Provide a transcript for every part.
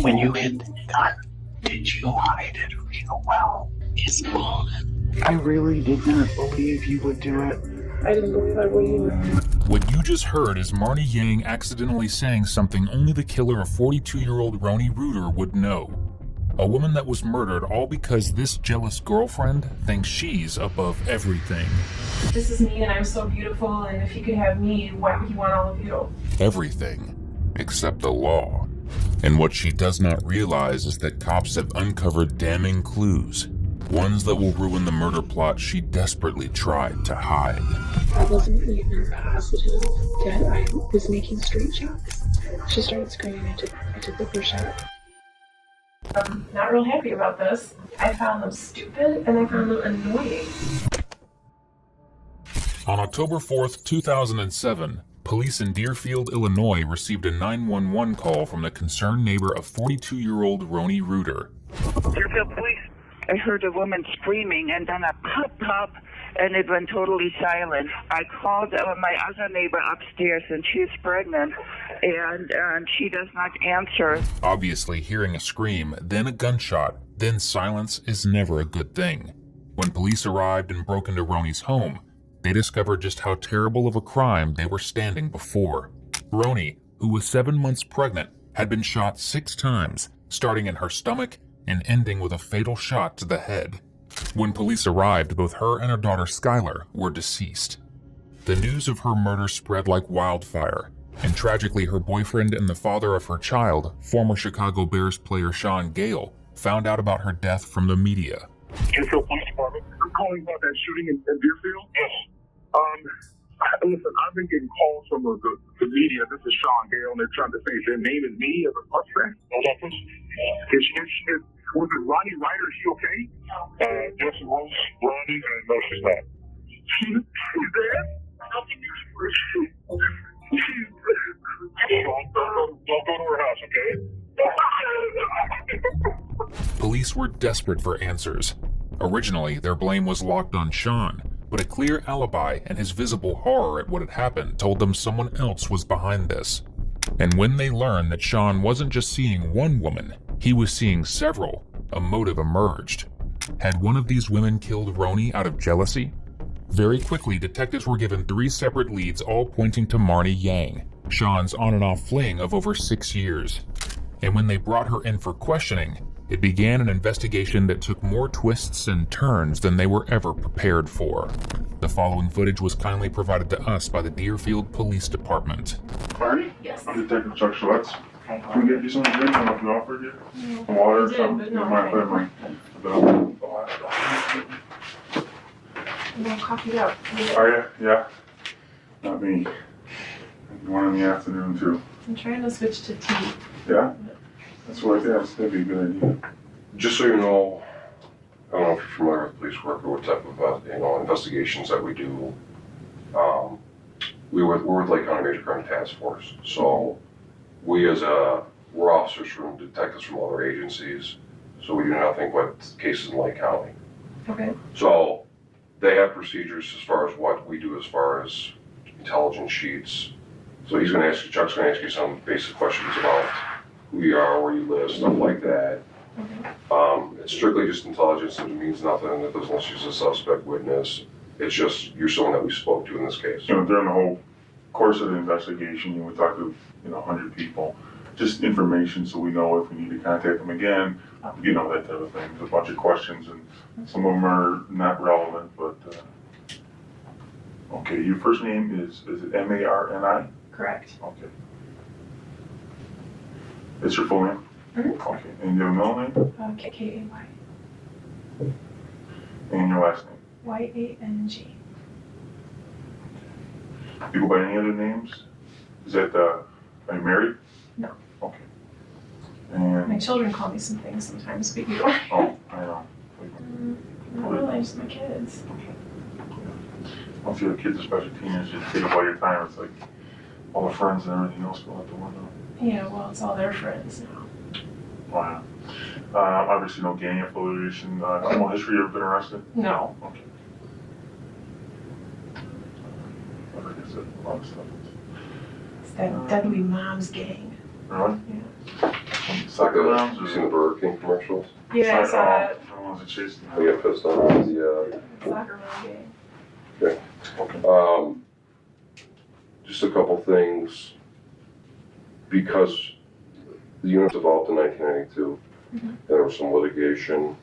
When you hid the gun, did you hide it real well? His bullet. I really did not believe you would do it. I didn't believe I would either. What you just heard is Marnie Yang accidentally saying something only the killer of 42-year-old Roni Reuter would know. A woman that was murdered all because this jealous girlfriend thinks she's above everything. This is me and I'm so beautiful, and if he could have me, why would he want all of you? Everything except the law. And what she does not realize is that cops have uncovered damning clues, ones that will ruin the murder plot she desperately tried to hide. I wasn't even positive that I was making straight shots. She started screaming. I took the first shot. I'm not real happy about this. I found them stupid and I found them annoying. On October 4th, 2007, police in Deerfield, Illinois received a 911 call from the concerned neighbor of 42-year-old Roni Reuter. Deerfield Police. I heard a woman screaming and then a pop, and it went totally silent. I called my other neighbor upstairs, and she's pregnant, and she does not answer. Obviously, hearing a scream, then a gunshot, then silence is never a good thing. When police arrived and broke into Roni's home, they discovered just how terrible of a crime they were standing before. Roni, who was 7 months pregnant, had been shot 6 times, starting in her stomach and ending with a fatal shot to the head. When police arrived, both her and her daughter Skylar were deceased. The news of her murder spread like wildfire, and tragically her boyfriend and the father of her child, former Chicago Bears player Sean Gale, found out about her death from the media. Deerfield Police Department. I'm calling about that shooting in Deerfield. Yes. Listen, I've been getting calls from the media. This is Sean Gale, and they're trying to say their name is me as a suspect. No reference. Was it Ronnie Ryder? Is she okay? Yes, it was Ronnie, and no, she's not. She's dead? Don't go to her house, okay? Police were desperate for answers. Originally, their blame was locked on Sean, but a clear alibi and his visible horror at what had happened told them someone else was behind this. And when they learned that Sean wasn't just seeing one woman, he was seeing several, a motive emerged. Had one of these women killed Roni out of jealousy? Very quickly, detectives were given 3 separate leads, all pointing to Marnie Yang, Sean's on and off fling of over 6 years. And when they brought her in for questioning, it began an investigation that took more twists and turns than they were ever prepared for. The following footage was kindly provided to us by the Deerfield Police Department. Marty? Yes. I'm Detective Chuck Schultz. Okay. Can we get you something to drink? I don't know if you offered you. No. Some water? I did, Something? but no, You mind if I have my- I'm all coffeeed up. Are you? Yeah. Not me. One in the afternoon, too. I'm trying to switch to tea. Yeah? That's what I guess. That'd be a good idea. Just so you know, I don't know if you're familiar with police work or what type of investigations that we do. We're with Lake County Major Crime Task Force. So we're officers from detectives from other agencies. So we do nothing but cases in Lake County. Okay. So they have procedures as far as what we do as far as intelligence sheets. So Chuck's gonna ask you some basic questions about who you are, where you live, stuff like that. Okay. It's strictly just intelligence. It means nothing. It doesn't list you as a suspect witness. It's just you're someone that we spoke to in this case. During the whole course of the investigation, we talked to 100 people, just information so we know if we need to contact them again, that type of thing. There's a bunch of questions, and some of them are not relevant, but okay. Your first name is it Marni? Correct. Okay. It's your full name? Mm-hmm. Okay. And your middle name? K-A-Y. And your last name? Y-A-N-G. Do you go by any other names? Is that, are you married? No. Okay. And... My children call me some things sometimes, but you don't. Oh, I know. Not really, just my kids. Once you have kids, especially teenagers, you take up all your time. It's like all the friends and everything else go out the window. Yeah, well, it's all their friends now. Wow. Obviously no gang affiliation. Criminal history, you ever been arrested? No. Okay. Like I said, a lot of stuff. It's that deadly mom's gang. Really? Yeah. Soccer moms You seen the Burger King commercials? Yeah, I saw that. The ones that chase them. I get pissed off with the, Soccer mom game. just a couple things. Because the unit developed in 1992, and there was some litigation.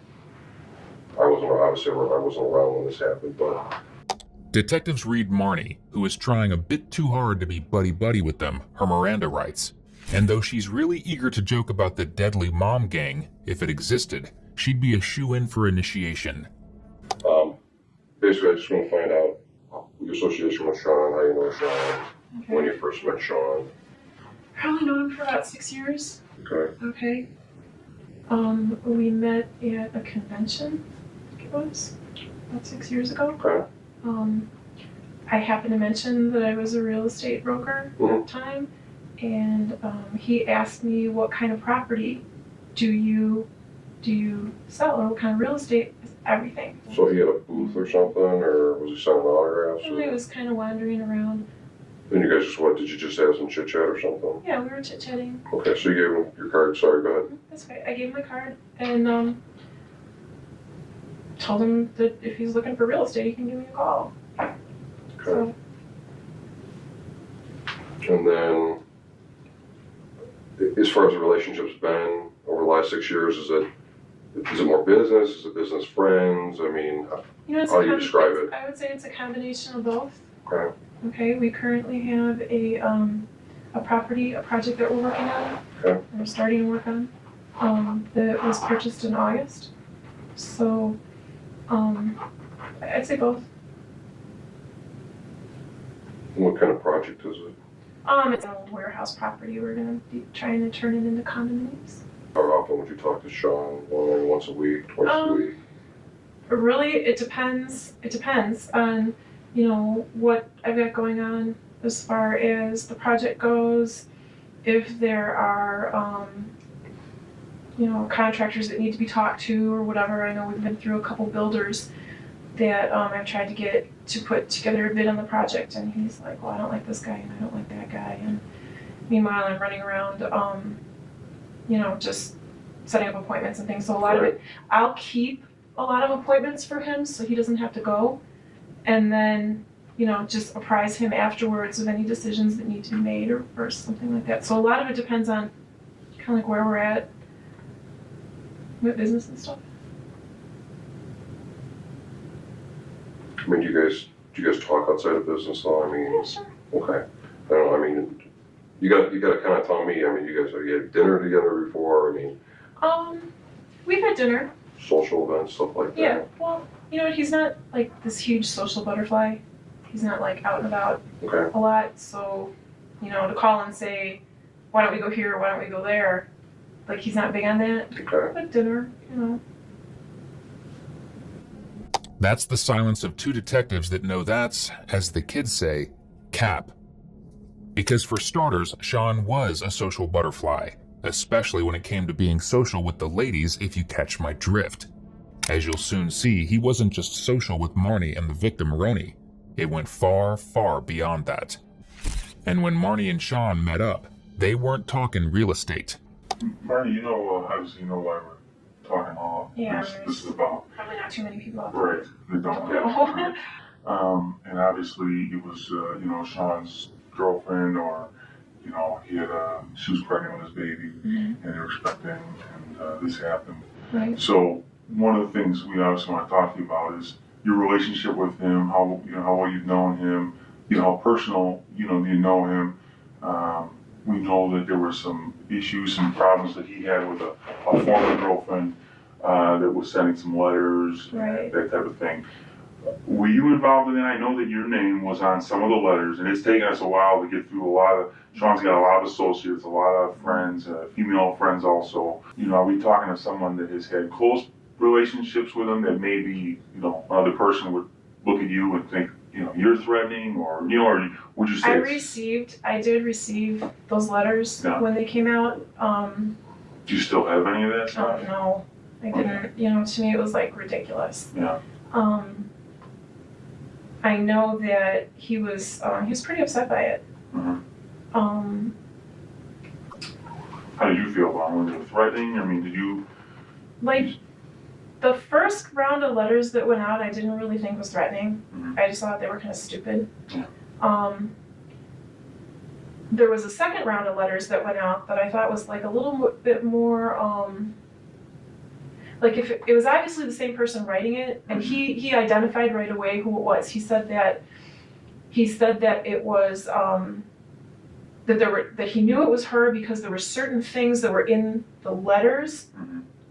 I wasn't around when this happened, but Detectives read Marnie, who is trying a bit too hard to be buddy-buddy with them, her Miranda rights. And though she's really eager to joke about the deadly mom gang, if it existed, she'd be a shoo-in for initiation. basically I just want to find out your association with Sean, how you know Sean, when you first met Sean. Probably known him for about 6 years. Okay. Okay. We met at a convention, I think it was, about 6 years ago. Okay. I happened to mention that I was a real estate broker at the time, and he asked me, what kind of property do you sell, or what kind of real estate? Everything. So he had a booth or something, or was he selling autographs? And I was kind of wandering around. And you guys just, what, did you just have some chit chat or something? Yeah, we were chit-chatting. Okay, so you gave him your card, sorry, go ahead. That's okay. I gave him my card and told him that if he's looking for real estate, he can give me a call. Okay. So, And then, as far as the relationship's been over the last 6 years, is it more business? Is it business friends? I mean, it's how do you describe it? I would say it's a combination of both. Okay. Okay, we currently have a project that we're working on. Okay. We're starting to work on, that was purchased in August. So, I'd say both. What kind of project is it? It's an old warehouse property. We're gonna be trying to turn it into condominiums. How often would you talk to Sean? Once a week, twice a week? Really, it depends. It depends on, what I've got going on as far as the project goes. If there are, contractors that need to be talked to or whatever. I know we've been through a couple builders that I've tried to get to put together a bid on the project, and he's like, well, I don't like this guy and I don't like that guy. And meanwhile, I'm running around, just setting up appointments and things. So a lot of it, I'll keep a lot of appointments for him so he doesn't have to go. And then, just apprise him afterwards of any decisions that need to be made or something like that. So a lot of it depends on kind of like where we're at with business and stuff. I mean, do you guys talk outside of business though? I mean, Yeah, sure. Okay. I don't know, I mean, you got to kind of tell me, I mean, you guys have had dinner together before? I mean, we've had dinner. social events, stuff like that? Yeah, well, he's not like this huge social butterfly. He's not like out and about Okay. a lot. So, to call and say, why don't we go here or why don't we go there? Like, he's not big on that. Okay. But dinner, That's the silence of two detectives that know that's, as the kids say, cap. Because for starters, Sean was a social butterfly, especially when it came to being social with the ladies, if you catch my drift. As you'll soon see, he wasn't just social with Marnie and the victim Roni. It went far, far beyond that. And when Marnie and Sean met up, they weren't talking real estate. Marnie, obviously you know why we're talking all this is about. Probably not too many people out Right, they don't know. And obviously it was, Sean's girlfriend, or, she was pregnant with his baby, and they were expecting, and this happened. Right. So one of the things we obviously want to talk to you about is your relationship with him, how well you've known him, how personal, you know him. We know that there were some issues, some problems that he had with a former girlfriend that was sending some letters, Right. that type of thing. Were you involved in that? I know that your name was on some of the letters, and it's taken us a while to get through Sean's got a lot of associates, a lot of friends, female friends also. Are we talking to someone that has had close relationships with him that maybe, another person would look at you and think, you're threatening, or would you say I did receive those letters when they came out. Do you still have any of that stuff? No, I didn't. To me it was like ridiculous. Yeah. I know that he was pretty upset by it. Mm-hmm. How did you feel about them? Was it threatening? I mean, did you? Like, the first round of letters that went out, I didn't really think was threatening. Mhm. I just thought they were kind of stupid. Yeah. There was a second round of letters that went out that I thought was like a little bit more, like if it was obviously the same person writing it, and he identified right away who it was. He said that it was that he knew it was her because there were certain things that were in the letters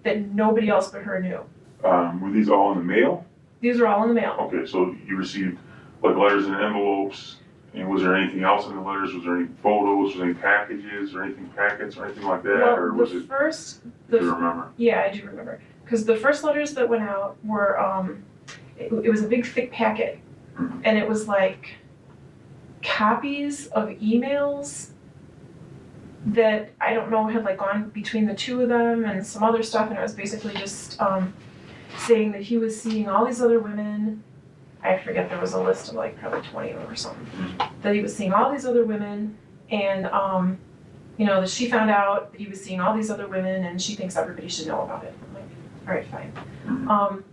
that nobody else but her knew. Were these all in the mail? These were all in the mail. Okay, so you received like letters in envelopes, and was there anything else in the letters? Was there any photos? Was there any packages or anything, packets or anything like that? Well, or was it? Do you remember? Yeah, I do remember. Because the first letters that went out were, it was a big thick packet, and it was like copies of emails that I don't know had like gone between the two of them and some other stuff, and it was basically just saying that he was seeing all these other women. I forget, there was a list of like probably 20 of them or something. That he was seeing all these other women, and that she found out that he was seeing all these other women, and she thinks everybody should know about it. I'm like, all right, fine.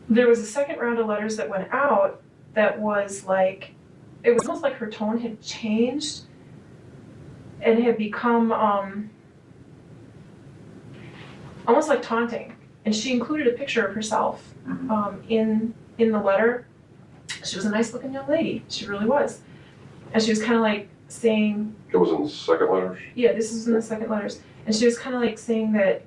There was a second round of letters that went out that was like, it was almost like her tone had changed and had become almost like taunting. And she included a picture of herself in the letter. She was a nice looking young lady. She really was. And she was kind of like saying... It was in the second letters? Yeah, this was in the second letters. And she was kind of like saying that,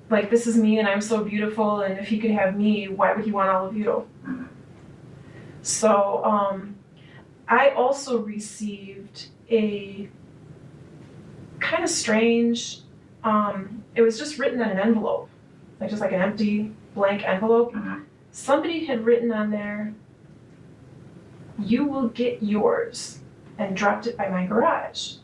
like, this is me and I'm so beautiful, and if he could have me, why would he want all of you? So I also received a kind of strange, it was just written on an envelope, like just like an empty blank envelope. Somebody had written on there, "You will get yours," and dropped it by my garage.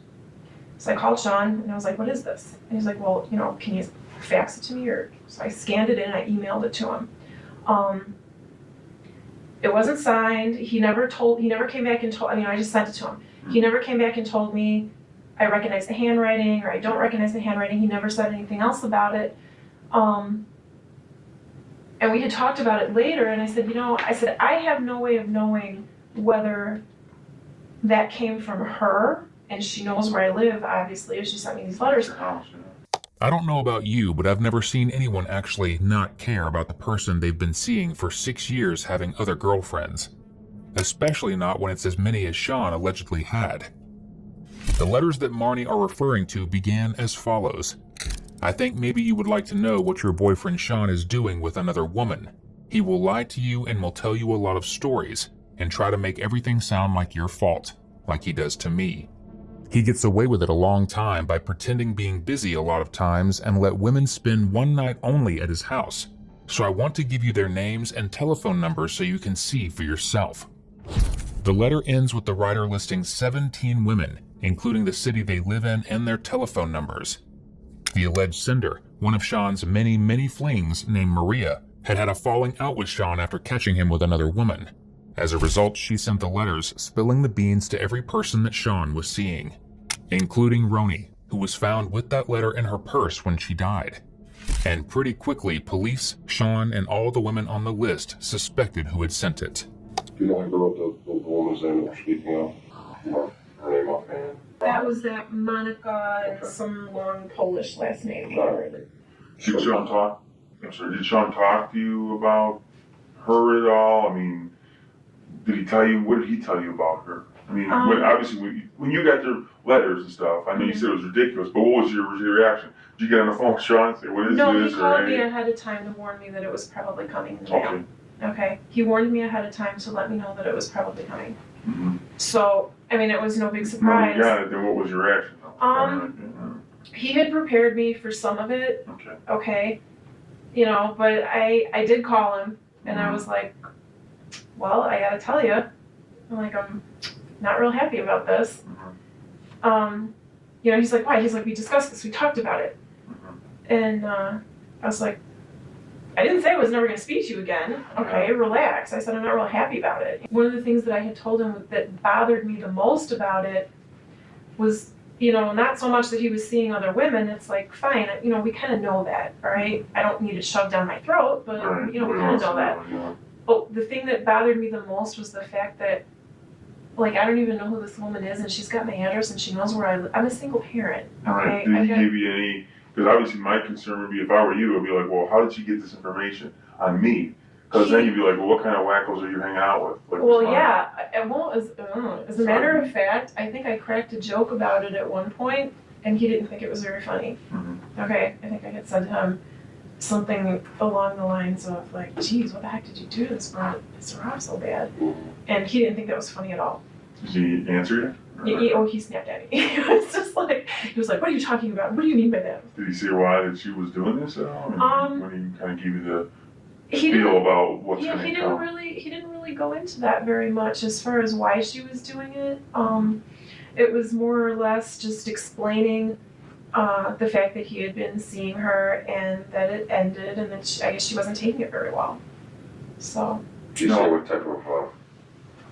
So I called Sean and I was like, "What is this?" And he's like, "Well, can you fax it to me?" So I scanned it in and I emailed it to him. It wasn't signed. He never came back and told, I just sent it to him. He never came back and told me I recognize the handwriting or I don't recognize the handwriting. He never said anything else about it. And we had talked about it later, and I said, I have no way of knowing whether that came from her, and she knows where I live, obviously, if she sent me these letters. I don't know about you, but I've never seen anyone actually not care about the person they've been seeing for 6 years having other girlfriends. Especially not when it's as many as Sean allegedly had. The letters that Marnie are referring to began as follows. I think maybe you would like to know what your boyfriend Sean is doing with another woman. He will lie to you and will tell you a lot of stories and try to make everything sound like your fault, like he does to me. He gets away with it a long time by pretending being busy a lot of times and let women spend one night only at his house. So I want to give you their names and telephone numbers so you can see for yourself. The letter ends with the writer listing 17 women, including the city they live in and their telephone numbers. The alleged sender, one of Sean's many, many flings named Maria, had a falling out with Sean after catching him with another woman. As a result, she sent the letters spilling the beans to every person that Sean was seeing, including Roni, who was found with that letter in her purse when she died. And pretty quickly, police, Sean, and all the women on the list suspected who had sent it. Do you know about the woman's name that we're speaking of? Her name offhand? That was that Monica and some long Polish last name. Did Sean talk? I'm sorry, did Sean talk to you about her at all? I mean, what did he tell you about her? I mean, obviously, when you got their letters and stuff, I know you said it was ridiculous, but what was your reaction? Did you get on the phone with Sean and say, what is this? No, he called me ahead of time to warn me that it was probably coming in the mail. Okay. He warned me ahead of time to let me know that it was probably coming. So, it was no big surprise. No, you got it, then what was your reaction? He had prepared me for some of it. Okay. But I did call him, and I was like, well, I gotta tell you, I'm not real happy about this. He's like, why? He's like, we discussed this, we talked about it. And I was like, I didn't say I was never going to speak to you again. Okay, relax. I said I'm not real happy about it. One of the things that I had told him that bothered me the most about it was not so much that he was seeing other women. It's like, fine, we kind of know that, all right? I don't need it shoved down my throat, but, we kind of know that. But the thing that bothered me the most was the fact that, like, I don't even know who this woman is, and she's got my address, and she knows where I live. I'm a single parent, okay? Did he give you any, because obviously my concern would be, if I were you, I'd be like, well, how did she get this information on me? Because then you'd be like, well, what kind of wackos are you hanging out with? Like, well, yeah. As a matter of fact, I think I cracked a joke about it at one point, and he didn't think it was very funny. Mm-hmm. Okay, I think I had said to him something along the lines of, like, geez, what the heck did you do to this girl that pissed her off so bad? And he didn't think that was funny at all. Did he answer you? He snapped at me. He was like, what are you talking about? What do you mean by that? Did he say why that she was doing this at all? When he kind of gave you the feel about what's going to come? He didn't really go into that very much as far as why she was doing it. It was more or less just explaining the fact that he had been seeing her and that it ended, and that I guess she wasn't taking it very well. So. Do you say what type of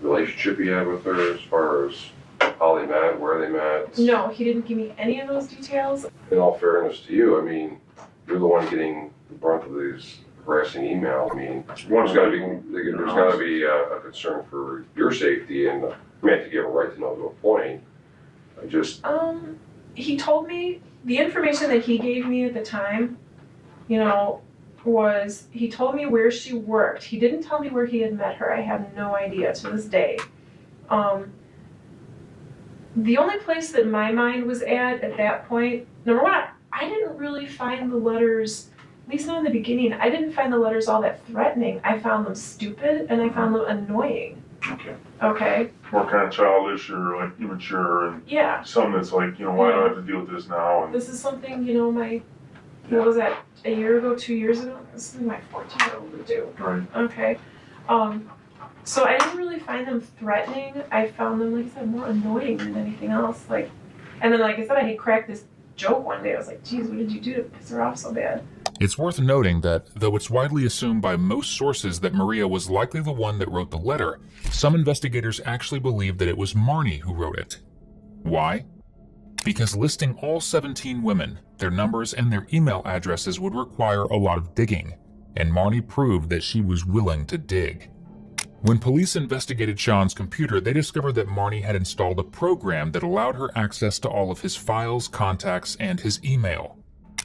relationship he had with her, as far as how they met, where they met? No, he didn't give me any of those details. In all fairness to you, I mean, you're the one getting the brunt of these harassing emails. I mean, there's got to be a concern for your safety, and I think you have a right to know to a point. He told me the information that he gave me at the time, was he told me where she worked. He didn't tell me where he had met her. I have no idea to this day. The only place that my mind was at that point, number one, I didn't really find the letters, at least not in the beginning, I didn't find the letters all that threatening. I found them stupid, and I found them annoying. Okay. More kind of childish or like immature, and something that's like, why do I have to deal with this now? And this is something, what was that, a year ago, 2 years ago? This is my 14-year-old would do. Right. Okay. So I didn't really find them threatening. I found them, like I said, more annoying than anything else. And then, like I said, I had cracked this joke one day. I was like, geez, what did you do to piss her off so bad? It's worth noting that, though it's widely assumed by most sources that Maria was likely the one that wrote the letter, some investigators actually believe that it was Marnie who wrote it. Why? Because listing all 17 women, their numbers, and their email addresses would require a lot of digging, and Marnie proved that she was willing to dig. When police investigated Sean's computer, they discovered that Marnie had installed a program that allowed her access to all of his files, contacts, and his email.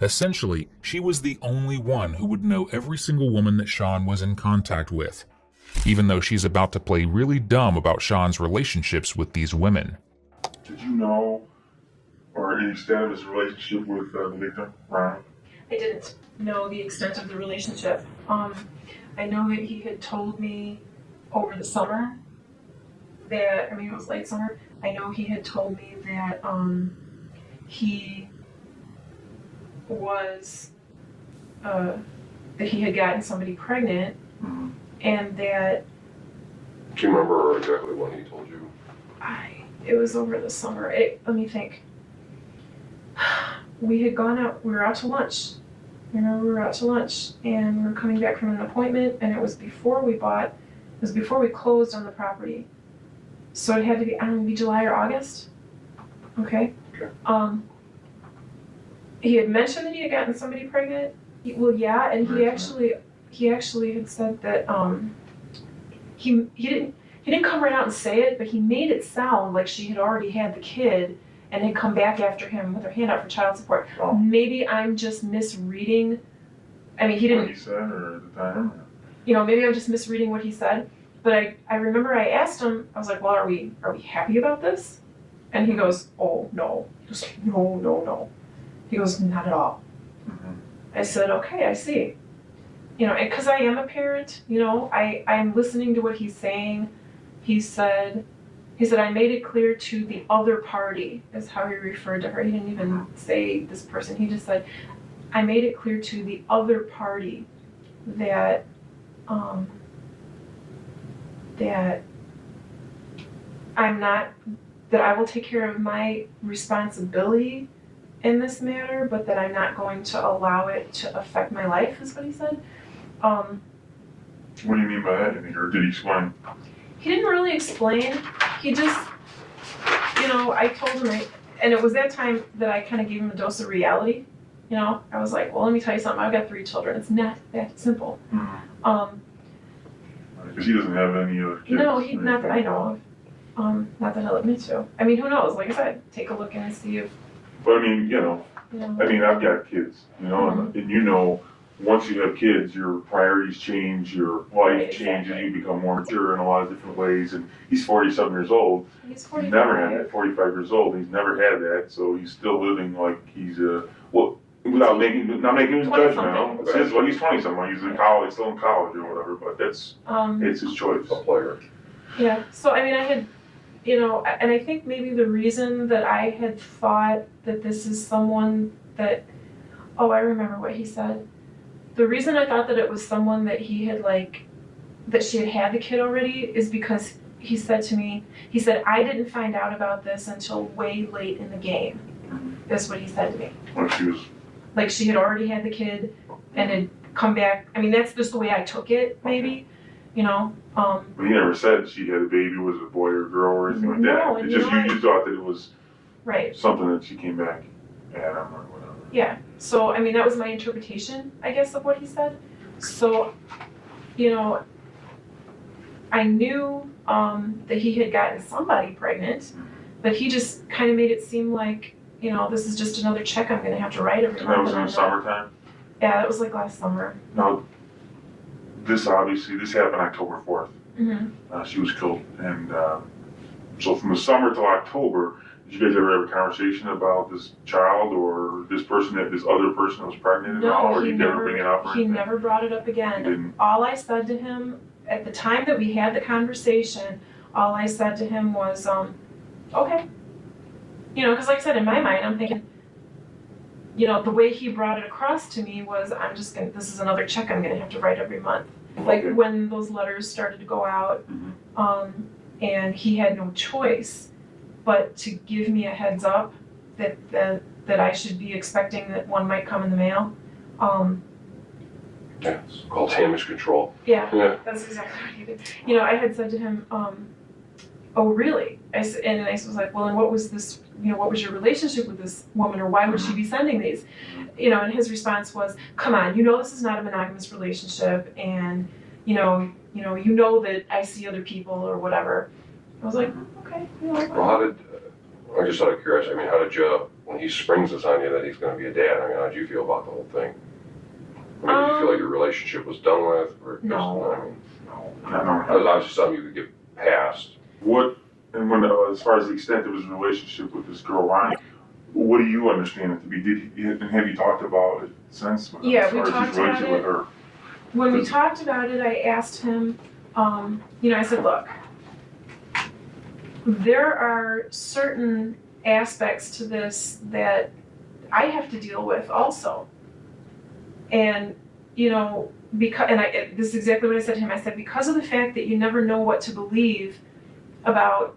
Essentially, she was the only one who would know every single woman that Sean was in contact with, even though she's about to play really dumb about Sean's relationships with these women. Did you know or any extent of his relationship with the victim, Ryan? I didn't know the extent of the relationship. I know that he had told me over the summer that, it was late summer, I know he had told me that he was, that he had gotten somebody pregnant, and that... Do you remember exactly when he told you? It was over the summer. Let me think. We had gone out, we were out to lunch. I remember we were out to lunch, and we were coming back from an appointment, and it was before we closed on the property. So it had to be, maybe July or August. Okay. He had mentioned that he had gotten somebody pregnant. And he actually had said that he didn't come right out and say it, but he made it sound like she had already had the kid and had come back after him with her hand out for child support. Oh. Maybe I'm just misreading. He didn't. What he said, or the time? Maybe I'm just misreading what he said. But I remember I asked him. I was like, "Well, are we happy about this?" And he goes, "Oh no." He goes, "No." He goes, "Not at all." Mm-hmm. I said, "Okay, I see." And because I am a parent, I'm listening to what he's saying. He said, I made it clear to the other party, is how he referred to her. He didn't even say this person. He just said, I made it clear to the other party that that I will take care of my responsibility in this matter, but that I'm not going to allow it to affect my life," is what he said. What do you mean by that? Or did he explain? He didn't really explain. He just, I told him, and it was that time that I kind of gave him a dose of reality. You know, I was like, well, let me tell you something. I've got 3 children. It's not that simple. Because he doesn't have any other kids. No, not that I know of. Not that he'll admit to. I mean, who knows? Like I said, take a look and see if. But I mean, you know, I mean, I've got kids, you know, and you know, once you have kids, your priorities change, your life changes, you become more mature in a lot of different ways. And he's 47 years old. He's 45. He's never had that. 45 years old. He's never had that, so he's still living like he's without not making his judgment. Well, he's 20 something. He's in college, still in college or whatever. But that's it's his choice. A player. Yeah. So I mean, I had, you know, and I think maybe the reason that I had thought that this is someone that, I remember what he said. The reason I thought that it was someone that he had that she had the kid already is because he said to me, I didn't find out about this until way late in the game. That's what he said to me. Well, she was. Like she had already had the kid and had come back. I mean, that's just the way I took it, maybe, you know. But he never said she had a baby, was it a boy or a girl or anything like no, that. It just, you thought that it was something that she came back at him or whatever. Yeah. So, I mean, that was my interpretation, I guess, of what he said. So, you know, I knew that he had gotten somebody pregnant, but he just kind of made it seem like, you know, this is just another check I'm going to have to write every month. And that was in the summertime? Yeah, that was like last summer. Now, this happened October 4th. Mm-hmm. She was killed. And so from the summer till October, did you guys ever have a conversation about this child or this other person that was pregnant at all? Or did he never bring it up? He never brought it up again. All I said to him at the time that we had the conversation, all I said to him was, okay. You know, because like I said, in my mind, I'm thinking, you know, the way he brought it across to me was, this is another check I'm going to have to write every month. Like when those letters started to go out, and he had no choice but to give me a heads up that I should be expecting that one might come in the mail. Yeah, it's called damage control. Yeah, that's exactly what he did. You know, I had said to him, oh really? And I was like, well, and what was this, you know, what was your relationship with this woman, or why would she be sending these? You know, and his response was, come on, you know this is not a monogamous relationship, and you know that I see other people or whatever. I was like, okay. You know, well, I just out of curiosity, I mean, how did you, when he springs this on you that he's going to be a dad, I mean, how did you feel about the whole thing? I mean, did you feel like your relationship was done with? Or no. I mean, that was obviously something you could get past. As far as the extent of his relationship with this girl, Ronnie, what do you understand it to be? Have you talked about it since? Yeah, as far we as talked his relationship about it. with her? When we talked about it, I asked him, you know, I said, look, there are certain aspects to this that I have to deal with also. And, you know, this is exactly what I said to him. I said, because of the fact that you never know what to believe about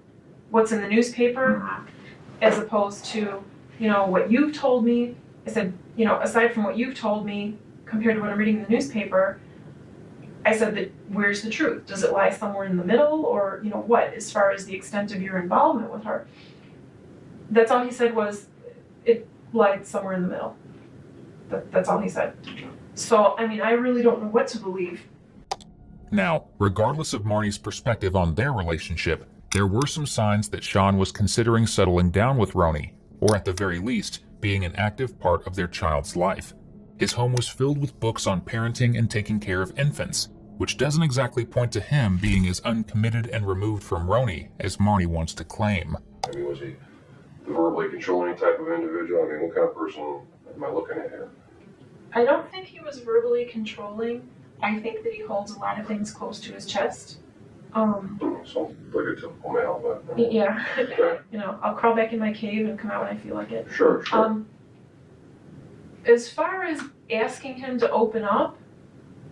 what's in the newspaper, as opposed to, you know, what you've told me. I said, you know, aside from what you've told me compared to what I'm reading in the newspaper, I said that where's the truth? Does it lie somewhere in the middle, or, you know, what, as far as the extent of your involvement with her? That's all he said was, it lied somewhere in the middle. That's all he said. So, I mean, I really don't know what to believe. Now, regardless of Marnie's perspective on their relationship, there were some signs that Sean was considering settling down with Roni, or at the very least, being an active part of their child's life. His home was filled with books on parenting and taking care of infants, which doesn't exactly point to him being as uncommitted and removed from Roni as Marnie wants to claim. I mean, was he the verbally controlling type of individual? I mean, what kind of person am I looking at here? I don't think he was verbally controlling. I think that he holds a lot of things close to his chest. So, like a typical male, but... Yeah. Okay. You know, I'll crawl back in my cave and come out when I feel like it. Sure. As far as asking him to open up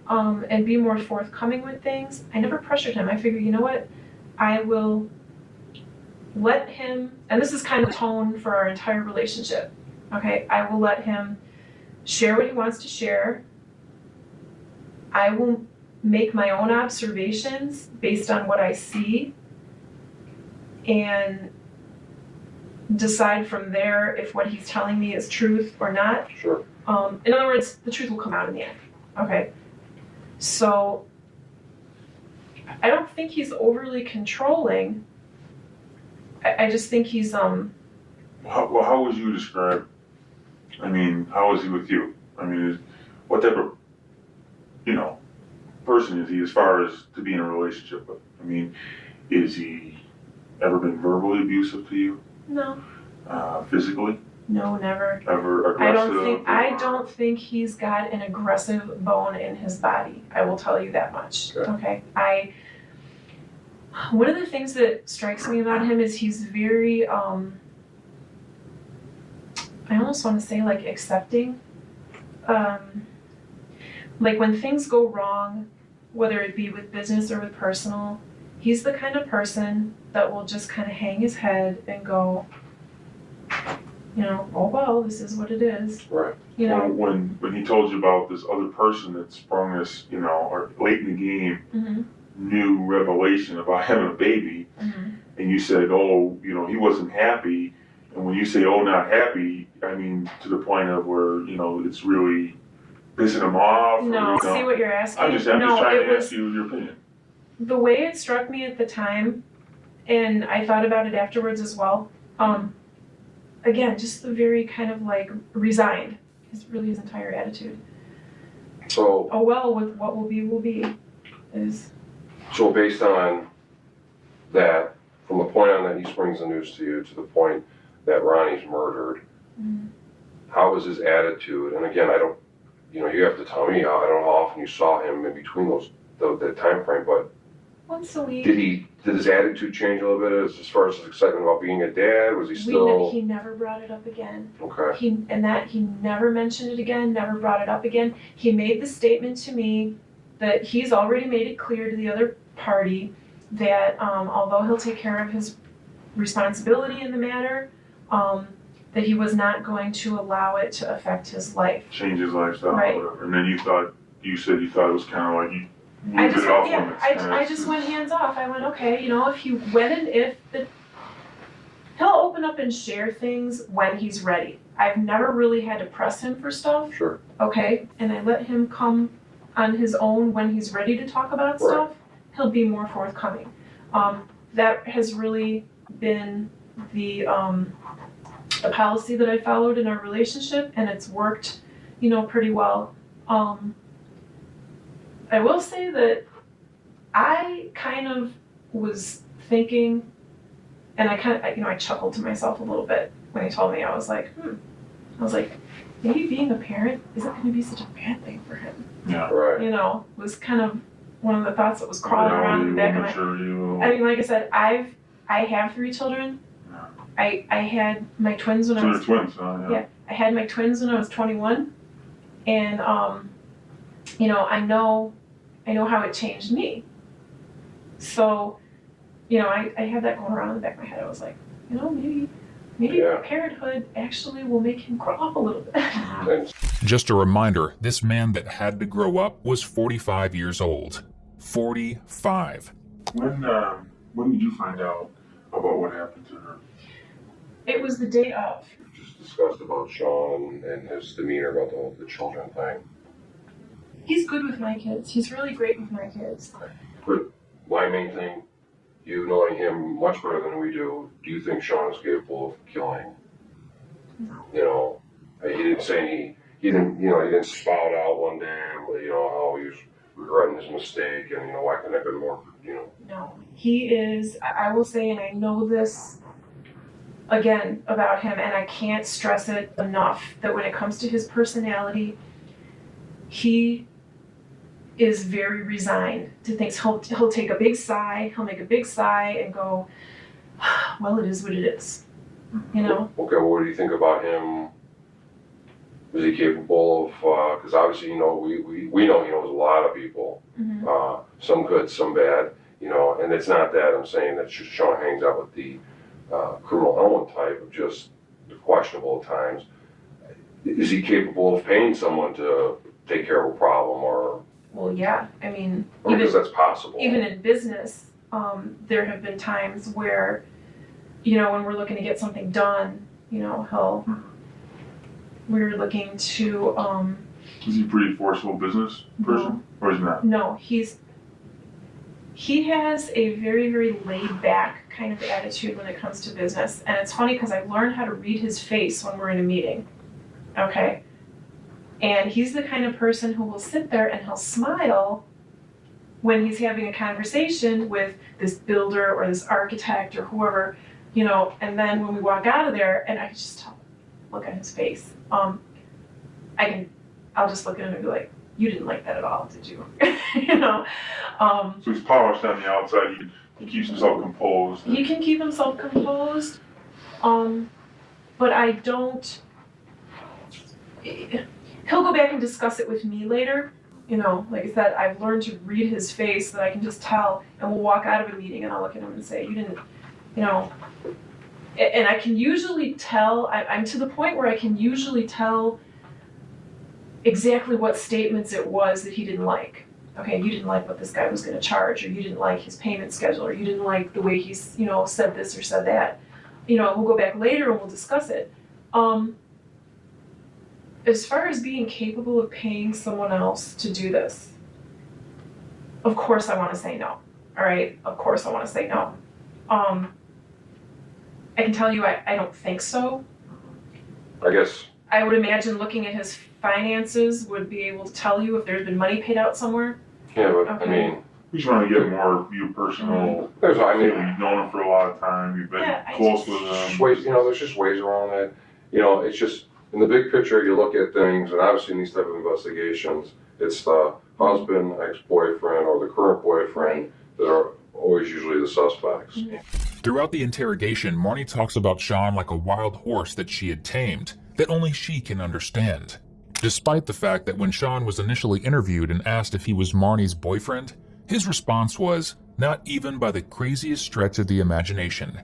and be more forthcoming with things, I never pressured him. I figured, you know what, I will let him, and this is kind of the tone for our entire relationship, okay? I will let him share what he wants to share. I will make my own observations based on what I see, and decide from there if what he's telling me is truth or not. Sure. In other words, the truth will come out in the end. Okay. So I don't think he's overly controlling. I just think he's How would you describe? I mean, how is he with you? I mean, what type of person is he as far as to be in a relationship with? I mean, is he ever been verbally abusive to you? No. Physically? No, never. Ever aggressive? I don't think he's got an aggressive bone in his body. I will tell you that much. Okay. One of the things that strikes me about him is he's very I almost want to say like accepting. Like when things go wrong, whether it be with business or with personal, he's the kind of person that will just kind of hang his head and go, oh well, this is what it is. Right. When he told you about this other person that sprung this, or late in the game, mm-hmm. new revelation about having a baby, mm-hmm. and you said, oh, he wasn't happy, and when you say, oh, not happy, I mean to the point of where it's really pissing him off. No, see what you're asking. I'm just trying to ask you your opinion. The way it struck me at the time, and I thought about it afterwards as well. Again, just the very kind of like resigned is really his entire attitude. So, oh well, with what will be is. So based on that, from the point on that he springs the news to you to the point that Ronnie's murdered, mm-hmm. how was his attitude? And again, I don't, you have to tell me. I don't know how often you saw him in between that time frame, but once a week. Did his attitude change a little bit as far as his excitement about being a dad? Was he still? He never brought it up again. Okay. He never mentioned it again. Never brought it up again. He made the statement to me that he's already made it clear to the other party that although he'll take care of his responsibility in the matter, that he was not going to allow it to affect his life. Change his lifestyle, right. Or whatever. And then you said you thought it was kind of like you. I just went hands off. I went, okay, he'll open up and share things when he's ready. I've never really had to press him for stuff. Sure. Okay, and I let him come on his own when he's ready to talk about stuff. He'll be more forthcoming. That has really been the policy that I followed in our relationship, and it's worked, pretty well. I will say that I kind of was thinking, and I chuckled to myself a little bit when he told me. I was like, maybe being a parent isn't going to be such a bad thing for him. Yeah, right. Was kind of one of the thoughts that was crawling around in the back of my head. I mean, like I said, I have 3 children. I had my twins when I was twins. Yeah. I had my twins when I was 21, and I know how it changed me. So, I had that going around in the back of my head. I was like, maybe parenthood actually will make him grow up a little bit. Just a reminder, this man that had to grow up was 45 years old. 45. When did you find out about what happened to her? It was the day of. We just discussed about Sean and his demeanor about the children thing. He's good with my kids. He's really great with my kids. But my main thing, you knowing him much better than we do you think Sean is capable of killing? No. He didn't say he didn't spout out one day, how he was regretting his mistake and, why couldn't I have been more, No. He is, I will say, and I know this again about him, and I can't stress it enough, that when it comes to his personality, he is very resigned to things. He'll take a big sigh, he'll make a big sigh and go, well, it is what it is. Okay, well, what do you think about him? Is he capable of, because obviously, we know he knows a lot of people, mm-hmm. Some good, some bad, and it's not that I'm saying that Sean hangs out with the criminal element type of just questionable at times. Is he capable of paying someone to take care of a problem or? Well, yeah. I mean, because that's possible. Even in business, there have been times where, when we're looking to get something done, we're looking to, Is he a pretty forceful business person? Or is he not? No, he has a very, very laid back kind of attitude when it comes to business. And it's funny because I've learned how to read his face when we're in a meeting. Okay? And he's the kind of person who will sit there and he'll smile when he's having a conversation with this builder or this architect or whoever, and then when we walk out of there, and I can just tell, look at his face. I'll just look at him and be like, you didn't like that at all, did you? So he's polished on the outside. He keeps himself composed. He can keep himself composed, but I don't. He'll go back and discuss it with me later. Like I said, I've learned to read his face so that I can just tell, and we'll walk out of a meeting and I'll look at him and say, you didn't, and I can usually tell, I'm to the point where I can usually tell exactly what statements it was that he didn't like. Okay, you didn't like what this guy was going to charge, or you didn't like his payment schedule, or you didn't like the way he's, said this or said that. We'll go back later and we'll discuss it. As far as being capable of paying someone else to do this, of course I want to say no. All right, of course I want to say no. I can tell you I don't think so. I guess. I would imagine looking at his finances would be able to tell you if there's been money paid out somewhere. Yeah, but Okay. I mean, We just want to get more of you personal. there's, I You've mean, known him for a lot of time. You've been close with him. ways, there's just ways around that. It's just, in the big picture, you look at things, and obviously in these type of investigations, it's the husband, ex-boyfriend, or the current boyfriend that are always usually the suspects. Throughout the interrogation, Marnie talks about Sean like a wild horse that she had tamed, that only she can understand. Despite the fact that when Sean was initially interviewed and asked if he was Marnie's boyfriend, his response was, not even by the craziest stretch of the imagination.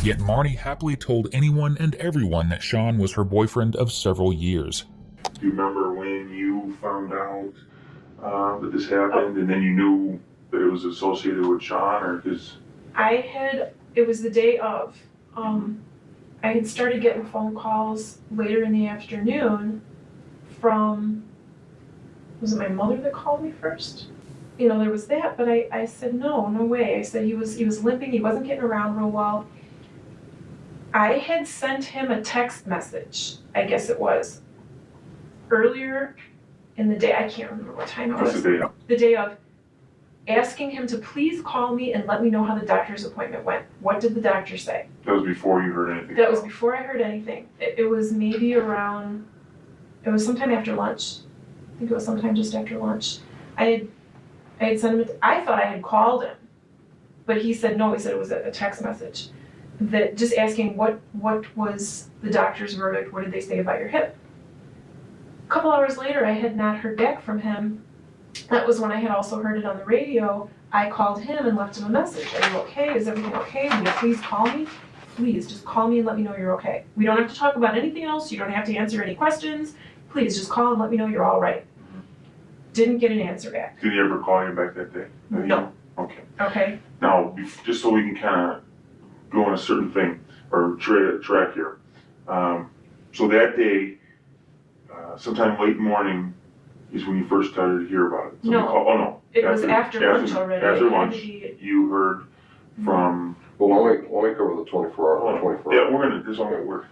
Yet Marnie happily told anyone and everyone that Sean was her boyfriend of several years. Do you remember when you found out that this happened, and then you knew that it was associated with Sean, or because? It was the day of. I had started getting phone calls later in the afternoon from, was it my mother that called me first? There was that, but I said, no way. I said he was limping, he wasn't getting around real well. I had sent him a text message, I guess it was, earlier in the day. I can't remember what time it was. What's the day of? The day of, asking him to please call me and let me know how the doctor's appointment went. What did the doctor say? That was before you heard anything. That was before I heard anything. It was maybe around, it was sometime after lunch. I think it was sometime just after lunch. I had sent him, I thought I had called him, but he said no, he said it was a text message. That just asking what was the doctor's verdict, what did they say about your hip? A couple hours later, I had not heard back from him. That was when I had also heard it on the radio. I called him and left him a message. Are you okay? Is everything okay? Will you please call me? Please, just call me and let me know you're okay. We don't have to talk about anything else. You don't have to answer any questions. Please, just call and let me know you're all right. Didn't get an answer back. Did he ever call you back that day? No. Okay. Okay. Now, just so we can kind of go on a certain thing, or track here. So that day, sometime late morning, is when you first started to hear about it. No. It was after lunch already. After lunch, you heard from. Well, why don't we cover the 24-hour? Yeah, we're gonna. This is only work.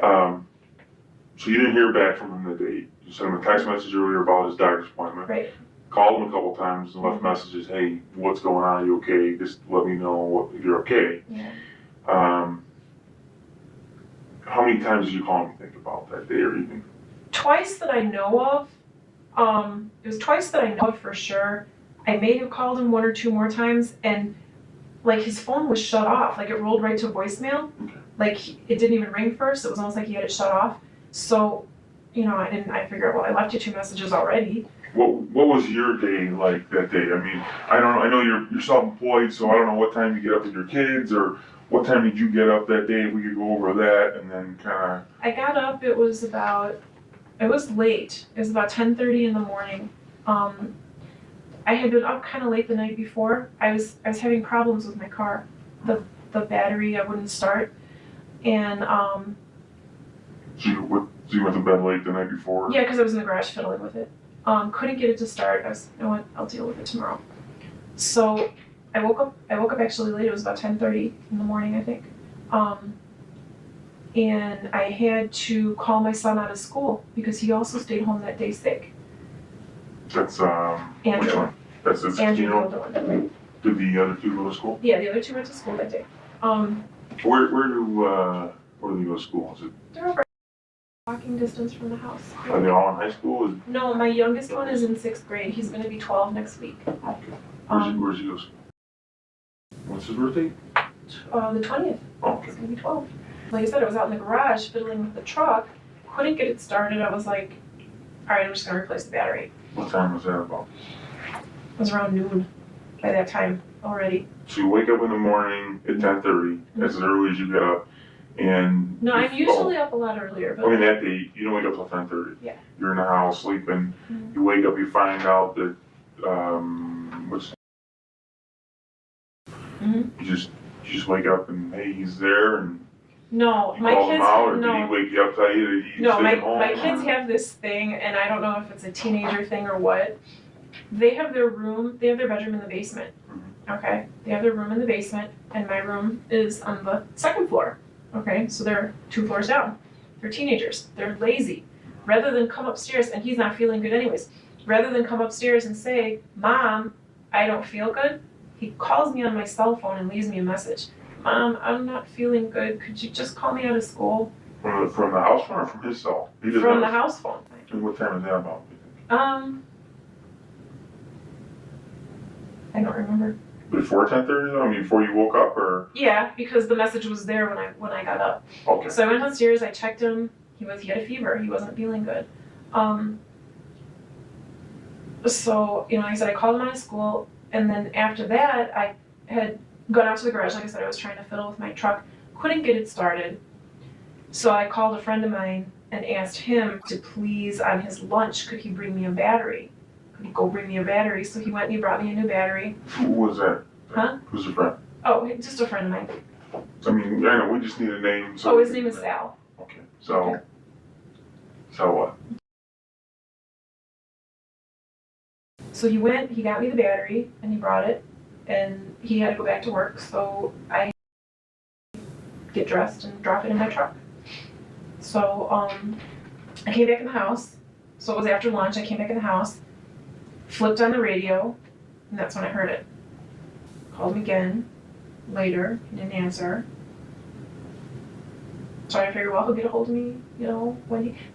So you didn't hear back from him the day. You sent him a text message earlier about his doctor's appointment. Right. Called him a couple times and left messages. Hey, what's going on? Are you okay? Just let me know if you're okay. Yeah. How many times did you call him? Think about that day or evening? Twice that I know of. It was twice that I know of for sure. I may have called him one or two more times, and like his phone was shut off. Like it rolled right to voicemail. Okay. Like it didn't even ring first. It was almost like he had it shut off. So, I figured, well, I left you 2 messages already. What was your day like that day? I mean, I don't know. I know you're self-employed, so I don't know what time you get up with your kids, or what time did you get up that day? If we could go over that, and then kind of. I got up. It was late. It was about 10:30 in the morning. I had been up kind of late the night before. I was having problems with my car. The the battery, I wouldn't start. And So you went to bed late the night before? yeah, because I was in the garage fiddling with it. Couldn't get it to start. I was, you know what, I'll deal with it tomorrow. So I woke up actually late. It was about 10:30 in the morning, I think. And I had to call my son out of school because he also stayed home that day sick. That's Andrew. which one? That's the Andrew 16-year-old? the older one. Did the other two go to school? Yeah, the other two went to school that day. Where do they go to school? Is it, They're over walking distance from the house. are they all in high school? No, my youngest one is in 6th grade. He's going to be 12 next week. Okay. Um, Where's he go to school? What's his birthday? The 20th. Okay. He's going to be 12. Like I said, I was out in the garage fiddling with the truck. Couldn't get it started. I was like, all right, I'm just going to replace the battery. What time was that about? It was around noon by that time already. So you wake up in the morning at 10:30, as early as you get up, and... No, I'm usually up a lot earlier. But I mean, that day, you don't wake up till 10:30. Yeah. You're in the house sleeping. Mhm. You wake up, you find out that, Mhm. you just wake up and, hey, he's there, and No, you my call him kids, out, or did no. he wake you up, tell you that he's No, staying home? my kids have this thing, and I don't know if it's a teenager thing or what. They have their bedroom in the basement. Okay? They have their room in the basement, and my room is on the 2nd floor. Okay? So they're 2 floors down. They're teenagers. They're lazy. Rather than come upstairs, and he's not feeling good anyways, rather than come upstairs and say, Mom, I don't feel good, he calls me on my cell phone and leaves me a message. Mom, I'm not feeling good. Could you just call me out of school? From the house phone or from his cell? From the house phone. And what time is that about? I don't remember. Before 10:30? I mean, before you woke up, or? Yeah, because the message was there when I got up. Okay. So I went downstairs, I checked him, he had a fever, he wasn't feeling good. So, you know, like I said, I called him out of school, and then after that, I had gone out to the garage. Like I said, I was trying to fiddle with my truck, couldn't get it started. So I called a friend of mine and asked him to please, on his lunch, could he bring me a battery? Could he go bring me a battery? So he went and he brought me a new battery. Who was that? Huh? Who's the friend? Oh, just a friend of mine. I mean, I know, we just need a name. So Oh, his name is Sal. Okay, so what? So he went, he got me the battery, and he brought it, and he had to go back to work, so I get dressed and drop it in my truck. So, I came back in the house, so it was after lunch, I came back in the house, flipped on the radio, and that's when I heard it. Called him again, later, he didn't answer. So I figured, well, he'll get a hold of me, you know,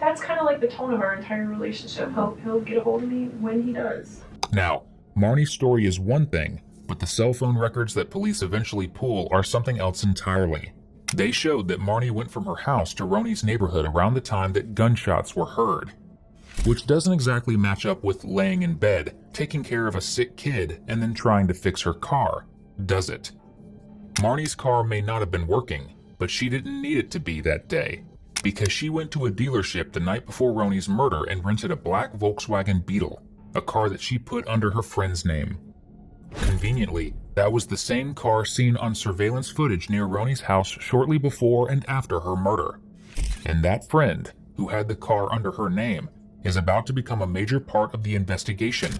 that's kind of like the tone of our entire relationship. He'll get a hold of me when he does. Now, Marnie's story is one thing, but the cell phone records that police eventually pull are something else entirely. They showed that Marnie went from her house to Roney's neighborhood around the time that gunshots were heard, which doesn't exactly match up with laying in bed, taking care of a sick kid, and then trying to fix her car, does it? Marnie's car may not have been working, but she didn't need it to be that day, because she went to a dealership the night before Roney's murder and rented a black Volkswagen Beetle, a car that she put under her friend's name. Conveniently, that was the same car seen on surveillance footage near Roney's house shortly before and after her murder. And that friend, who had the car under her name, is about to become a major part of the investigation,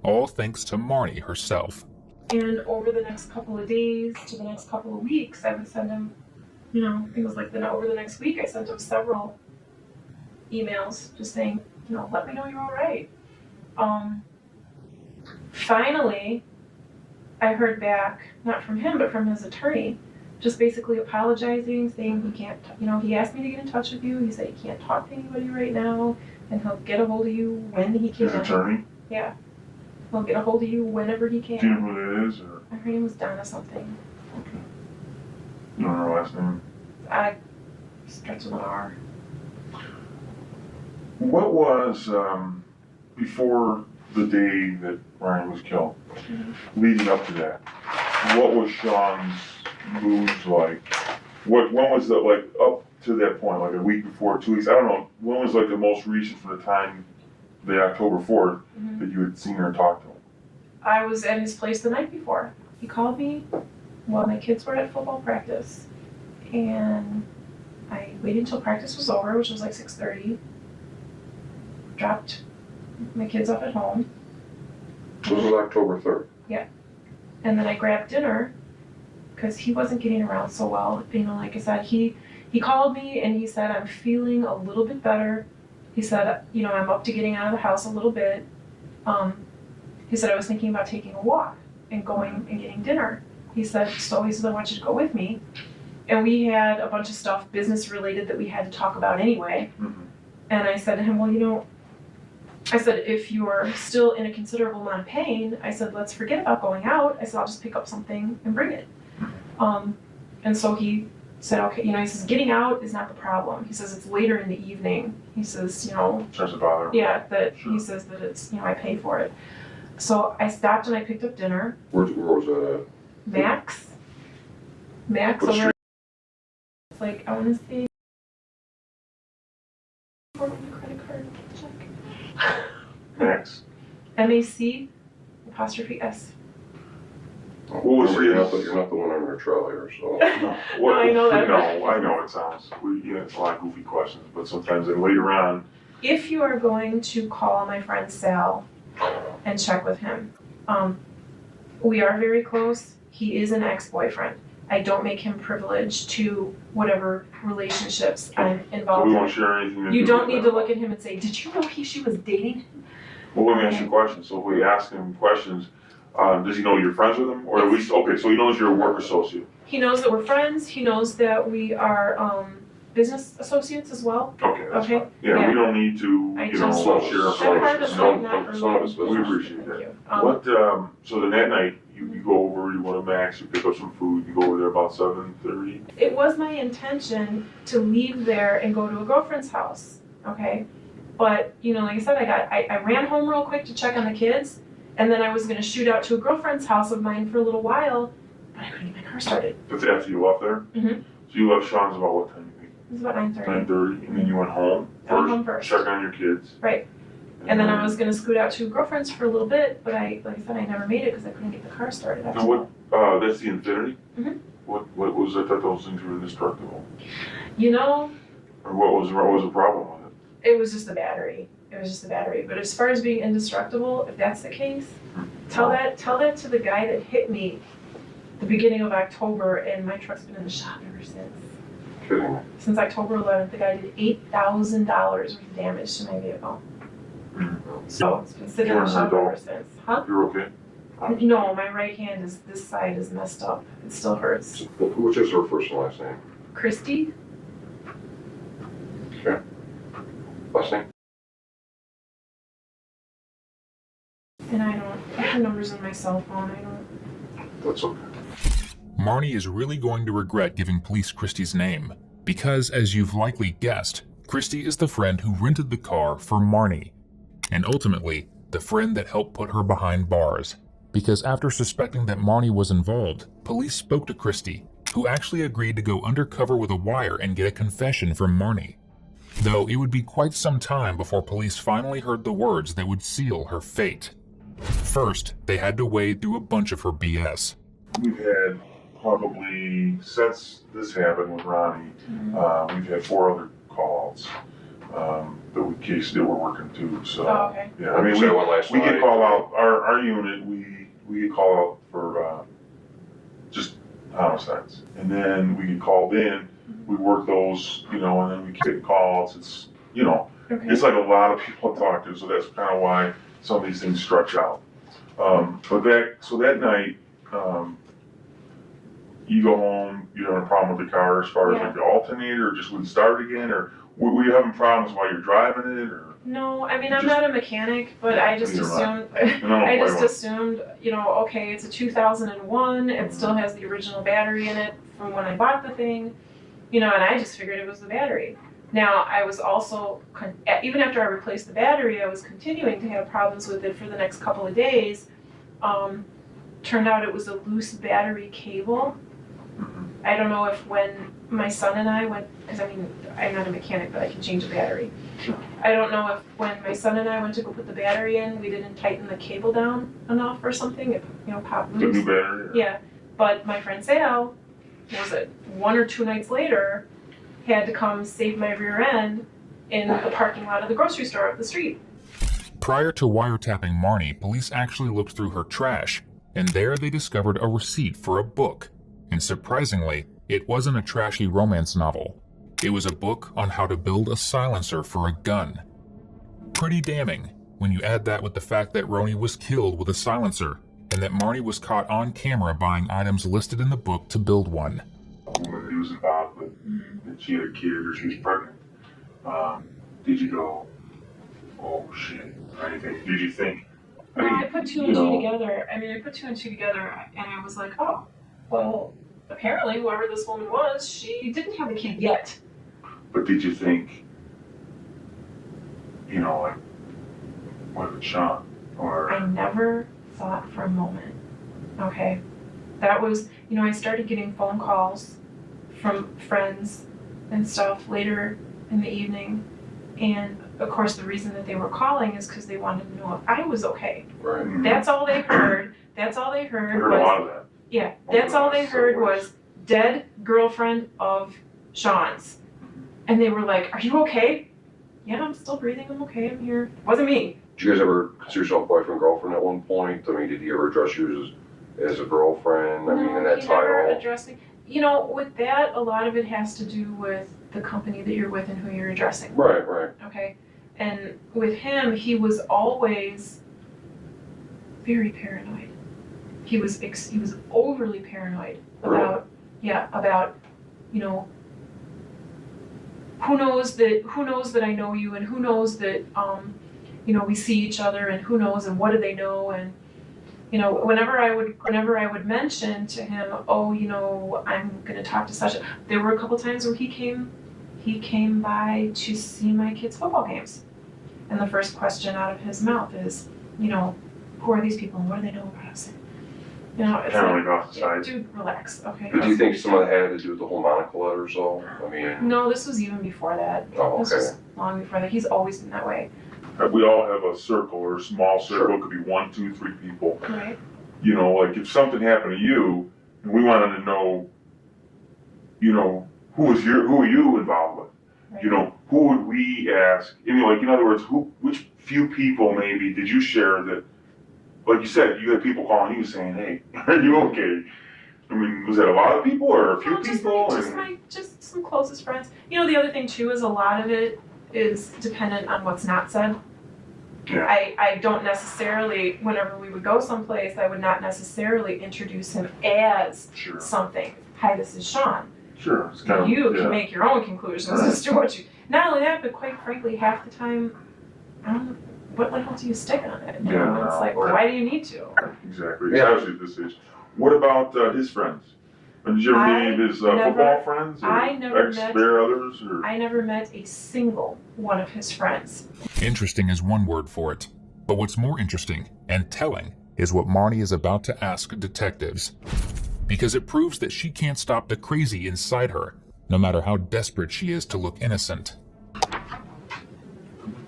all thanks to Marnie herself. And over the next couple of days to the next couple of weeks, I would send him, you know, I think it was like over the next week, I sent him several emails just saying, you know, let me know you're all right. Finally, I heard back, not from him, but from his attorney, just basically apologizing, saying he can't, you know, he asked me to get in touch with you. He said he can't talk to anybody right now, and he'll get a hold of you when he can. His attorney? Yeah. He'll get a hold of you whenever he can. Do you know who it is, or? Her name was Donna something. Okay. You know her last name? I starts with an R. What was, before the day that Ryan was killed, leading up to that, what was Sean's moods like? When was the, like, up to that point, like a week before, 2 weeks, I don't know, when was like the most recent from the time, the October 4th, that you had seen her talk to him? I was at his place the night before. He called me Well, my kids were at football practice, and I waited until practice was over, which was like 6:30. Dropped my kids off at home. This was October 3rd. Yeah. And then I grabbed dinner because he wasn't getting around so well. You know, like I said, he called me and he said, I'm feeling a little bit better. He said, you know, I'm up to getting out of the house a little bit. He said, I was thinking about taking a walk and going and getting dinner. He said, so he said, I want you to go with me. And we had a bunch of stuff business related that we had to talk about anyway. Mm-hmm. And I said to him, well, you know, I said, if you're still in a considerable amount of pain, I said, let's forget about going out. I said, I'll just pick up something and bring it. And so he said, okay, you know, he says, getting out is not the problem. He says, it's later in the evening. He says, you know, Starts to bother. yeah, that Sure. he says that it's, you know, I pay for it. So I stopped and I picked up dinner. Where was that at? Max What over, street? it's like, I want to say, credit card check. Max. MAC''S. What was you're not the one on your trail here, so. No, No, I know that. No, I know it sounds, it's a lot of goofy questions, but sometimes then later on, If you are going to call my friend Sal and check with him, we are very close. He is an ex-boyfriend. I don't make him privileged to whatever relationships I'm so involved we in. won't share anything. You don't with need that. to look at him and say, did you know she was dating him? Well, let me ask you a question. So if we ask him questions, does he know you're friends with him? Or at least, okay, so he knows you're a work associate. He knows that we're friends. He knows that we are business associates as well. Okay, that's Okay, fine. Yeah, yeah. we don't need to, I you know, just- share That part is information. not Some of it's We business. appreciate Thank that. you. What, so then that night, you go over, you go to Max, you pick up some food, you go over there about 7:30. It was my intention to leave there and go to a girlfriend's house, okay? But, you know, like I said, I ran home real quick to check on the kids, and then I was gonna shoot out to a girlfriend's house of mine for a little while, but I couldn't get my car started. That's after you left there? Mhm. So you left Sean's about what time? It was about 9:30. 9:30, and then you went home I went home first. check on your kids. Right. And then I was gonna scoot out to a girlfriend's for a little bit, but like I said, I never made it because I couldn't get the car started after And what, that's the Infinity? Mhm. What was, I thought those things were indestructible. You know, Or what was the problem with it? it was just the battery. It was just the battery. But as far as being indestructible, if that's the case, tell that to the guy that hit me the beginning of October, and my truck's been in the shop ever since. Kidding me. Since October 11th, the guy did $8,000 worth of damage to my vehicle. So it's been sitting in the shop ever since. Huh? You're okay? No, my right hand is, this side is messed up. It still hurts. Which is her first and last name? Christy? Last name? And I have her numbers on my cell phone. I don't. That's okay. Marnie is really going to regret giving police Christy's name, because as you've likely guessed, Christy is the friend who rented the car for Marnie, and ultimately, the friend that helped put her behind bars. Because after suspecting that Marnie was involved, police spoke to Christy, who actually agreed to go undercover with a wire and get a confession from Marnie. Though it would be quite some time before police finally heard the words that would seal her fate. First, they had to wade through a bunch of her BS. We've had probably, since this happened with Ronnie, we've had 4 other calls that we cased that we're working too. So Oh, okay. yeah, I mean Say one last we night. get call out our unit. We get call out for just homicides, and then we get called in. We work those, you know, and then we get calls. It's, you know, Okay. it's like a lot of people to talk to, so that's kind of why some of these things stretch out. But that night, you go home, you having a problem with the car as far as Yeah. like the alternator, or just wouldn't start again, or were you having problems while you're driving it, or? No, I mean, I'm Just- not a mechanic, but I just You're assumed, No, I wait, just wait. assumed, you know, okay, it's a 2001, it still has the original battery in it from when I bought the thing, you know, and I just figured it was the battery. Now, I was also, even after I replaced the battery, I was continuing to have problems with it for the next couple of days. Turned out it was a loose battery cable. I don't know if when my son and I went, because I mean, I'm not a mechanic, but I can change a battery. I don't know if when my son and I went to go put the battery in, we didn't tighten the cable down enough or something, it, you know, popped The loose. new battery? Or? Yeah, But my friend Sal, was it 1 or 2 nights later, had to come save my rear end in the parking lot of the grocery store up the street. Prior to wiretapping Marnie, police actually looked through her trash, and there they discovered a receipt for a book. And surprisingly, it wasn't a trashy romance novel. It was a book on how to build a silencer for a gun. Pretty damning when you add that with the fact that Roni was killed with a silencer, and that Marnie was caught on camera buying items listed in the book to build one. Woman who was involved with, that she had a kid or she was pregnant. Did you go, oh shit, or anything? Did you think? I put 2 and 2 together. I put 2 and 2 together, and I was like, oh, well, apparently whoever this woman was, she didn't have a kid yet. But did you think, like, what was Sean? Or I never thought for a moment, okay, that was, I started getting phone calls from friends and stuff later in the evening, and of course the reason that they were calling is because they wanted to know if I was okay. Right. That's all they heard. That's all they heard. I heard a lot of that. Yeah, that's all they heard was dead girlfriend of Sean's. And they were like, are you okay? Yeah, I'm still breathing. I'm okay. I'm here. It wasn't me. Did you guys ever consider yourself boyfriend, girlfriend at one point? Did he ever address you as a girlfriend? In that he title? never addressed me. With that, a lot of it has to do with the company that you're with and who you're addressing. Right. Okay? And with him, he was always very paranoid. He was overly paranoid about, who knows that I know you, and who knows that we see each other, and who knows, and what do they know, and whenever I would mention to him, I'm gonna talk to Sasha. There were a couple times where he came by to see my kids' football games, and the first question out of his mouth is, who are these people and what do they know about us? It's Apparently off the side. Dude, relax, okay? But do you think some of that had to do with the whole monocle letters, though? No, this was even before that. Oh, This okay. was long before that. He's always been that way. We all have a circle or a small circle. Sure. It could be 1, 2, 3 people. Right. Like if something happened to you, and we wanted to know, who are you involved with? Right. Who would we ask? In other words, which few people maybe did you share that? Like you said, you had people calling you saying, "Hey, are you okay?" Was that a lot of people or a few people? Just some closest friends. The other thing too is a lot of it is dependent on what's not said. Yeah. I don't necessarily, whenever we would go someplace, I would not necessarily introduce him as something. Hi, this is Sean. Sure. It's You can make your own conclusions as to what you. Not only that, but quite frankly, half the time, I don't know. What label do you stick on it? It's like, why do you need to? Exactly. Especially at this age. What about his friends? Did you ever meet his football friends? Or I never others? Or? I never met a single one of his friends. Interesting is one word for it. But what's more interesting and telling is what Marnie is about to ask detectives. Because it proves that she can't stop the crazy inside her, no matter how desperate she is to look innocent.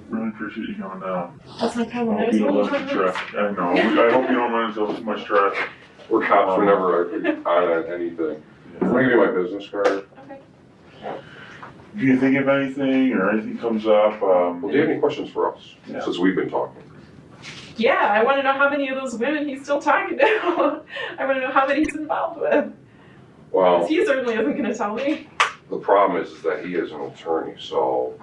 Really appreciate you coming down. That's no problem. I hope you don't run into traffic. I know. I hope you don't run into too much traffic. We're cops. We're never on anything. I'm gonna give you my business card. Okay. If you think of anything or anything comes up, Well, do you have any questions for us? Yeah. Since we've been talking. Yeah, I want to know how many of those women he's still talking to. I want to know how many he's involved with. Well, Because he certainly isn't going to tell me. the problem is that he is an attorney, so.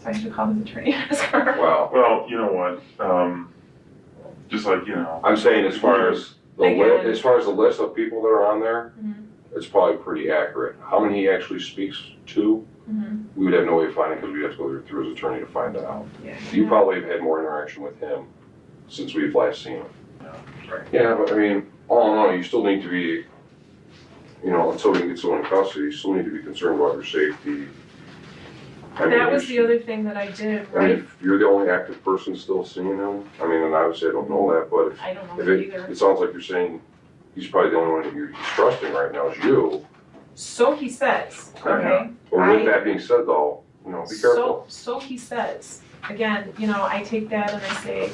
So I should call his attorney and ask her. Well, you know what? Just like, I'm saying as far as the list of people that are on there, it's probably pretty accurate. How many he actually speaks to, we would have no way of finding because we'd have to go through his attorney to find out. Yeah. You probably have had more interaction with him since we've last seen him. Right. Yeah, but all in all, you still need to be, until we can get someone in custody, you still need to be concerned about your safety. That was the other thing that I did, right? If you're the only active person still seeing him, and obviously I don't know that, but I don't know if that either. it sounds like you're saying he's probably the only one that he's trusting right now is you. So he says, okay? Well, with that being said though, be careful. So he says. Again, I take that and I say,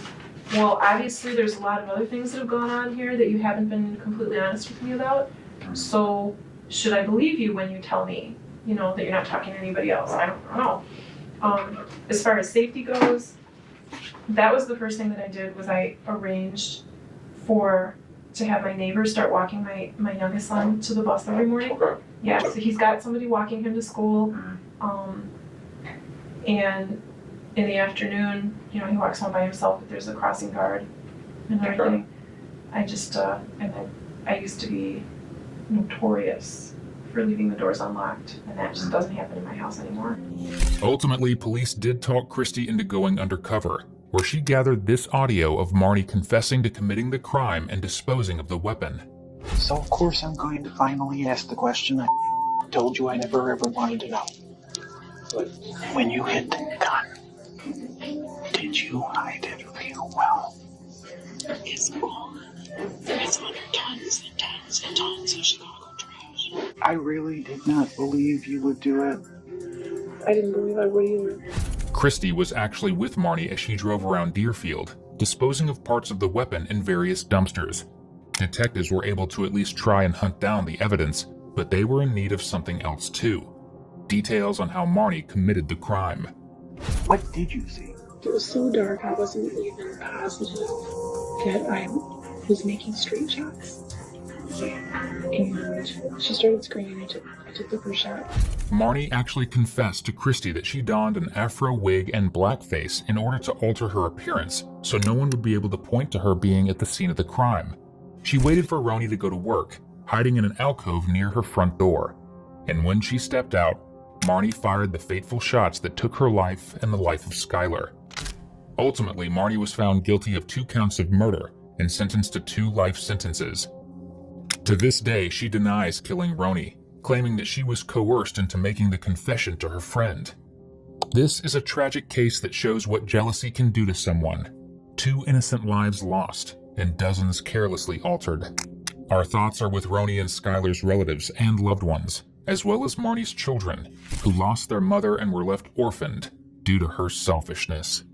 well, obviously there's a lot of other things that have gone on here that you haven't been completely honest with me about. So should I believe you when you tell me, you know, that you're not talking to anybody else? I don't know. As far as safety goes, that was the first thing that I did was I arranged to have my neighbor start walking my youngest son to the bus every morning. Okay. Yeah, so he's got somebody walking him to school. And in the afternoon, you know, he walks home by himself, but there's a crossing guard and everything. I just, I used to be notorious for leaving the doors unlocked, and that just doesn't happen in my house anymore. Ultimately, police did talk Christy into going undercover, where she gathered this audio of Marnie confessing to committing the crime and disposing of the weapon. So of course I'm going to finally ask the question I told you I never ever wanted to know. When you hid the gun, did you hide it real well? It's gone. It's under tons and tons and tons of Chicago trash. I really did not believe you would do it. I didn't believe I would either. Christy was actually with Marnie as she drove around Deerfield, disposing of parts of the weapon in various dumpsters. Detectives were able to at least try and hunt down the evidence, but they were in need of something else too. Details on how Marnie committed the crime. What did you see? It was so dark I wasn't even positive that I was making straight shots. And she started screaming. I took the first shot. Marnie actually confessed to Christy that she donned an afro wig and blackface in order to alter her appearance, so no one would be able to point to her being at the scene of the crime. She waited for Roni to go to work, hiding in an alcove near her front door. And when she stepped out, Marnie fired the fateful shots that took her life and the life of Skylar. Ultimately, Marnie was found guilty of 2 counts of murder and sentenced to 2 life sentences. To this day, she denies killing Roni, claiming that she was coerced into making the confession to her friend. This is a tragic case that shows what jealousy can do to someone. 2 innocent lives lost, and dozens carelessly altered. Our thoughts are with Roni and Skylar's relatives and loved ones, as well as Marnie's children, who lost their mother and were left orphaned due to her selfishness.